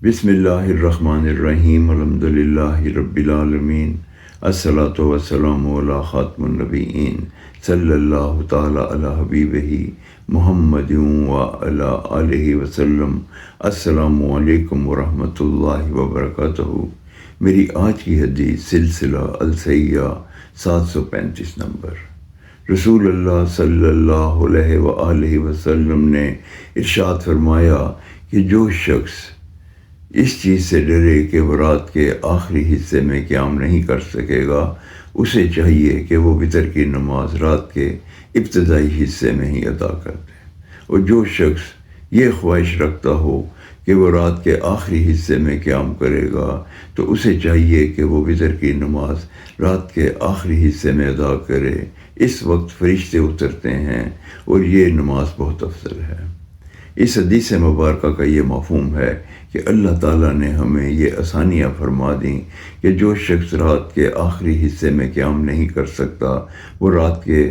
بسم اللہ الرحمن الرحیم الحمد للہ رب العالمین الصلاۃ والسلام علی خاتم النبیین صلی اللہ تعالی علی حبیبہ محمد وعلی آلہ وسلم۔ السلام علیکم ورحمۃ اللہ وبرکاتہ۔ میری آج کی حدیث سلسلہ السیہ 735 نمبر۔ رسول اللہ صلی اللہ علیہ وآلہ وسلم نے ارشاد فرمایا کہ جو شخص اس چیز سے ڈرے کہ وہ رات کے آخری حصے میں قیام نہیں کر سکے گا، اسے چاہیے کہ وہ وتر کی نماز رات کے ابتدائی حصے میں ہی ادا کر دے، اور جو شخص یہ خواہش رکھتا ہو کہ وہ رات کے آخری حصے میں قیام کرے گا تو اسے چاہیے کہ وہ وتر کی نماز رات کے آخری حصے میں ادا کرے۔ اس وقت فرشتے اترتے ہیں اور یہ نماز بہت افضل ہے۔ اس حدیث مبارکہ کا یہ مفہوم ہے کہ اللہ تعالیٰ نے ہمیں یہ آسانیاں فرما دیں کہ جو شخص رات کے آخری حصے میں قیام نہیں کر سکتا وہ رات کے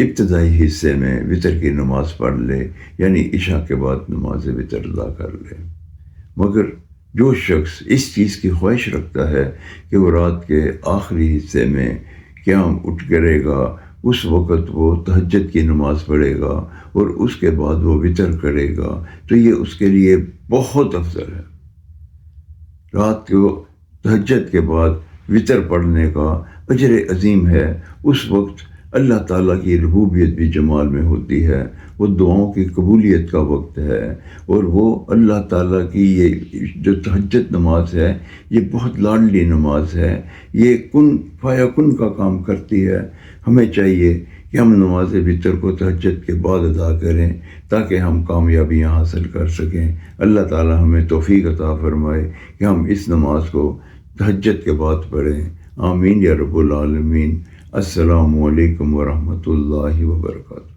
ابتدائی حصے میں وتر کی نماز پڑھ لے، یعنی عشاء کے بعد نماز وتر ادا کر لے۔ مگر جو شخص اس چیز کی خواہش رکھتا ہے کہ وہ رات کے آخری حصے میں قیام اٹھ کرے گا، اس وقت وہ تہجد کی نماز پڑھے گا اور اس کے بعد وہ وتر کرے گا، تو یہ اس کے لیے بہت افضل ہے۔ رات کو تہجد کے بعد وتر پڑھنے کا اجر عظیم ہے۔ اس وقت اللہ تعالیٰ کی ربوبیت بھی جمال میں ہوتی ہے، وہ دعاؤں کی قبولیت کا وقت ہے، اور وہ اللہ تعالیٰ کی یہ جو تہجد نماز ہے یہ بہت لاڈلی نماز ہے، یہ کن فیا کن کا کام کرتی ہے۔ ہمیں چاہیے کہ ہم نماز وتر کو تہجد کے بعد ادا کریں تاکہ ہم کامیابیاں حاصل کر سکیں۔ اللہ تعالیٰ ہمیں توفیق عطا فرمائے کہ ہم اس نماز کو تہجد کے بعد پڑھیں۔ آمین یا رب العالمین۔ السلام علیکم ورحمۃ اللہ وبرکاتہ۔